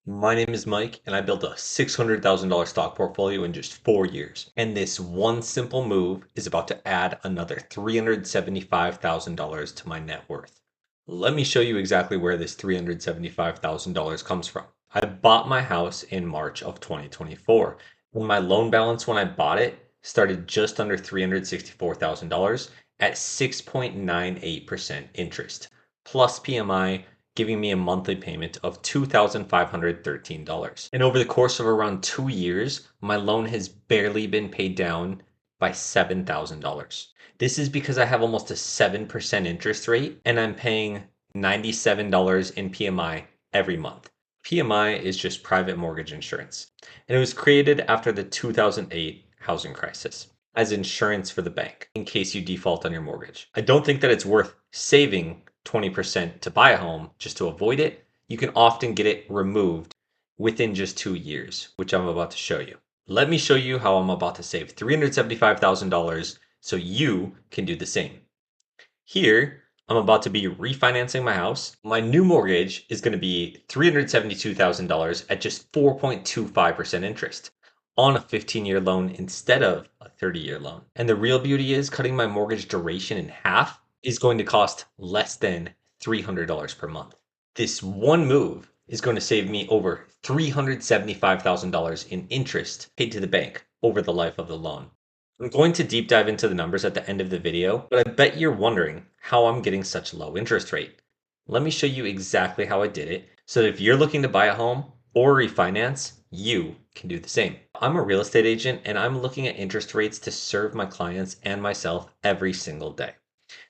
My name is Mike, and I built a $600,000 stock portfolio in just 4 years. And this one simple move is about to add another $375,000 to my net worth. Let me show you exactly where this $375,000 comes from. I bought my house in March of 2024, and my loan balance when I bought it started just under $364,000 at 6.98% interest, plus PMI, giving me a monthly payment of $2,513. And over the course of around 2 years, my loan has barely been paid down by $7,000. This is because I have almost a 7% interest rate and I'm paying $97 in PMI every month. PMI is just private mortgage insurance, and it was created after the 2008 housing crisis as insurance for the bank in case you default on your mortgage. I don't think that it's worth saving 20% to buy a home just to avoid it. You can often get it removed within just 2 years, which I'm about to show you. Let me show you how I'm about to save $375,000 so you can do the same. Here, I'm about to be refinancing my house. My new mortgage is going to be $372,000 at just 4.25% interest on a 15-year loan instead of a 30-year loan. And the real beauty is cutting my mortgage duration in half is going to cost less than $300 per month. This one move is going to save me over $375,000 in interest paid to the bank over the life of the loan. I'm going to deep dive into the numbers at the end of the video, but I bet you're wondering how I'm getting such low interest rate. Let me show you exactly how I did it so that if you're looking to buy a home or refinance, you can do the same. I'm a real estate agent and I'm looking at interest rates to serve my clients and myself every single day.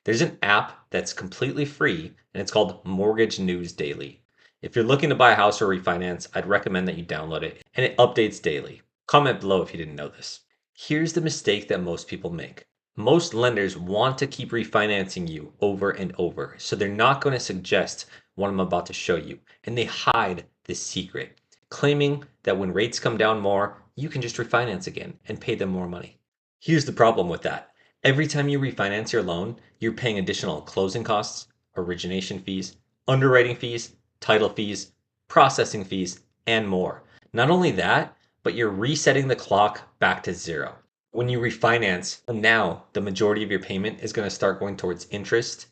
There's an app that's completely free and it's called Mortgage News Daily. If you're looking to buy a house or refinance, I'd recommend that you download it and it updates daily. Comment below if you didn't know this. Here's the mistake that most people make. Most lenders want to keep refinancing you over and over, so they're not going to suggest what I'm about to show you, and they hide this secret, claiming that when rates come down more, you can just refinance again and pay them more money. Here's the problem with that. Every time you refinance your loan, you're paying additional closing costs, origination fees, underwriting fees, title fees, processing fees, and more. Not only that, but you're resetting the clock back to zero. When you refinance, now the majority of your payment is going to start going towards interest.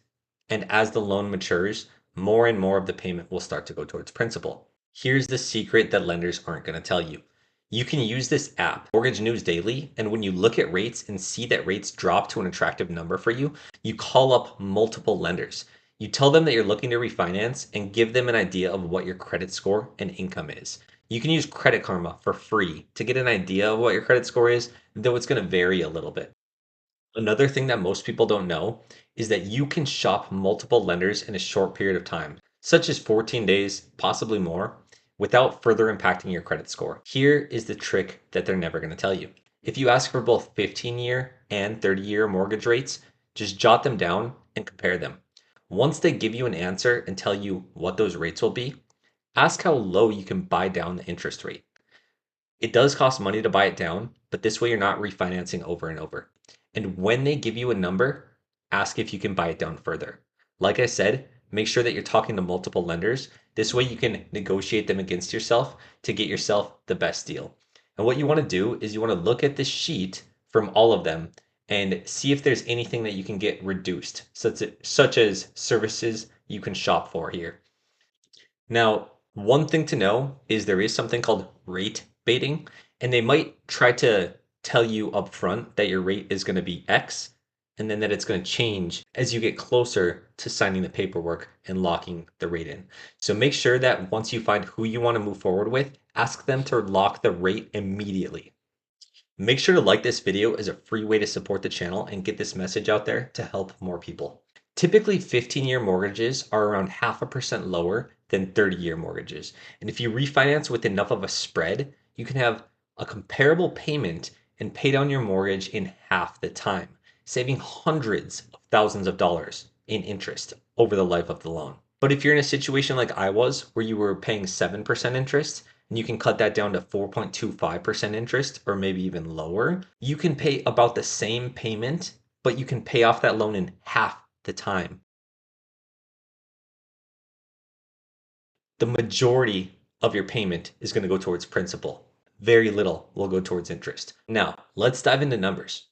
And as the loan matures, more and more of the payment will start to go towards principal. Here's the secret that lenders aren't going to tell you. You can use this app, Mortgage News Daily, and when you look at rates and see that rates drop to an attractive number for you, you call up multiple lenders. You tell them that you're looking to refinance and give them an idea of what your credit score and income is. You can use Credit Karma for free to get an idea of what your credit score is, though it's going to vary a little bit. Another thing that most people don't know is that you can shop multiple lenders in a short period of time, such as 14 days, possibly more, without further impacting your credit score. Here is the trick that they're never going to tell you. If you ask for both 15-year and 30-year mortgage rates, just jot them down and compare them. Once they give you an answer and tell you what those rates will be, ask how low you can buy down the interest rate. It does cost money to buy it down, but this way you're not refinancing over and over. And when they give you a number, ask if you can buy it down further. Like I said, make sure that you're talking to multiple lenders. This way you can negotiate them against yourself to get yourself the best deal. And what you want to do is you want to look at the sheet from all of them and see if there's anything that you can get reduced, such as services you can shop for here. Now, one thing to know is there is something called rate baiting, and they might try to tell you upfront that your rate is going to be X and then that it's going to change as you get closer to signing the paperwork and locking the rate in. So make sure that once you find who you want to move forward with, ask them to lock the rate immediately. Make sure to like this video as a free way to support the channel and get this message out there to help more people. Typically, 15-year mortgages are around 0.5% lower than 30-year mortgages. And if you refinance with enough of a spread, you can have a comparable payment and pay down your mortgage in half the time, saving hundreds of thousands of dollars in interest over the life of the loan. But if you're in a situation like I was, where you were paying 7% interest, and you can cut that down to 4.25% interest or maybe even lower, you can pay about the same payment, but you can pay off that loan in half the time. The majority of your payment is going to go towards principal. Very little will go towards interest. Now, let's dive into numbers.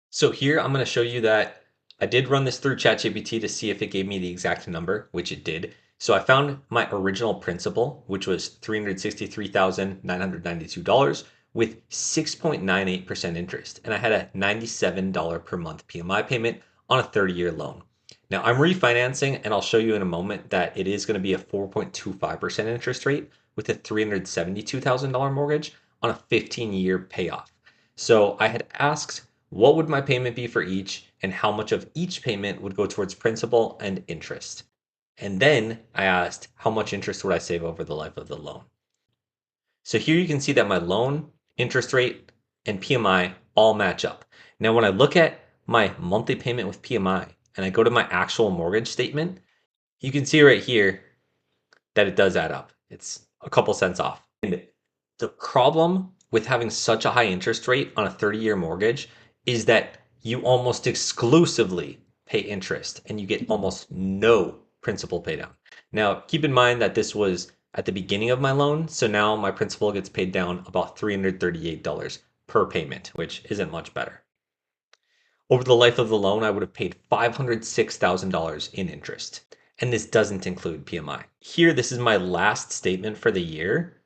So here I'm going to show you that I did run this through ChatGPT to see if it gave me the exact number, which it did. So I found my original principal, which was $363,992 with 6.98% interest. And I had a $97 per month PMI payment on a 30-year loan. Now I'm refinancing, and I'll show you in a moment that it is going to be a 4.25% interest rate with a $372,000 mortgage on a 15-year payoff. So I had asked what would my payment be for each and how much of each payment would go towards principal and interest. And then I asked how much interest would I save over the life of the loan. So here you can see that my loan, interest rate, and PMI all match up. Now, when I look at my monthly payment with PMI and I go to my actual mortgage statement, you can see right here that it does add up. It's a couple cents off. And the problem with having such a high interest rate on a 30-year mortgage is that you almost exclusively pay interest and you get almost no principal pay down. Now, keep in mind that this was at the beginning of my loan, so now my principal gets paid down about $338 per payment, which isn't much better. Over the life of the loan, I would have paid $506,000 in interest. And this doesn't include PMI. Here, this is my last statement for the year.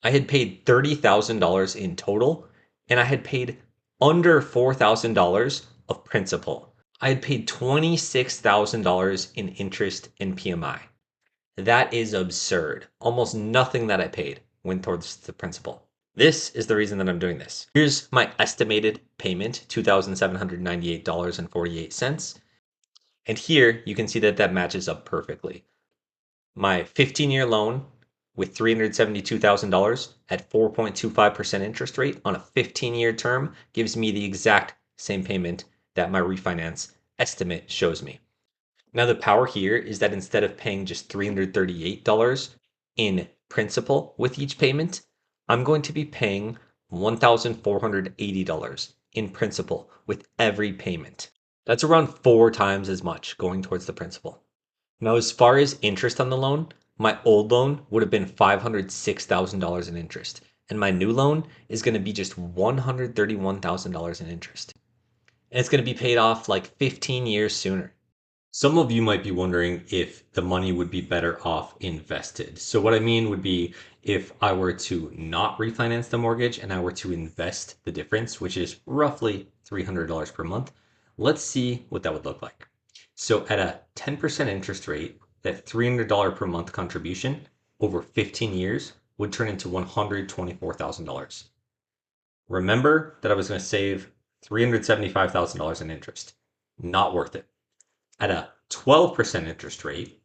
I had paid $30,000 in total, and I had paid under $4,000 of principal. I had paid $26,000 in interest and PMI. That is absurd. Almost nothing that I paid went towards the principal. This is the reason that I'm doing this. Here's my estimated payment, $2,798.48. And here you can see that that matches up perfectly. My 15-year loan with $372,000 at 4.25% interest rate on a 15-year term gives me the exact same payment that my refinance estimate shows me. Now the power here is that instead of paying just $338 in principal with each payment, I'm going to be paying $1,480 in principal with every payment. That's around 4 times as much going towards the principal. Now, as far as interest on the loan, my old loan would have been $506,000 in interest, and my new loan is going to be just $131,000 in interest. And it's going to be paid off like 15 years sooner. Some of you might be wondering if the money would be better off invested. So what I mean would be if I were to not refinance the mortgage and I were to invest the difference, which is roughly $300 per month, let's see what that would look like. So at a 10% interest rate, that $300 per month contribution over 15 years would turn into $124,000. Remember that I was going to save $375,000 in interest. Not worth it. At a 12% interest rate,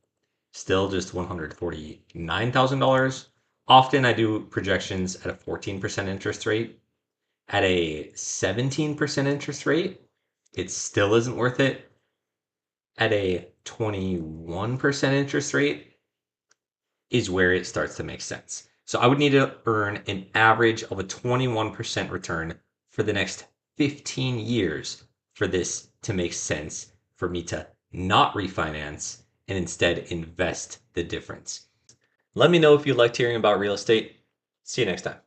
still just $149,000. Often I do projections at a 14% interest rate. At a 17% interest rate, it still isn't worth it. At a 21% interest rate is where it starts to make sense. So I would need to earn an average of a 21% return for the next 15 years for this to make sense for me to not refinance and instead invest the difference. Let me know if you liked hearing about real estate. See you next time.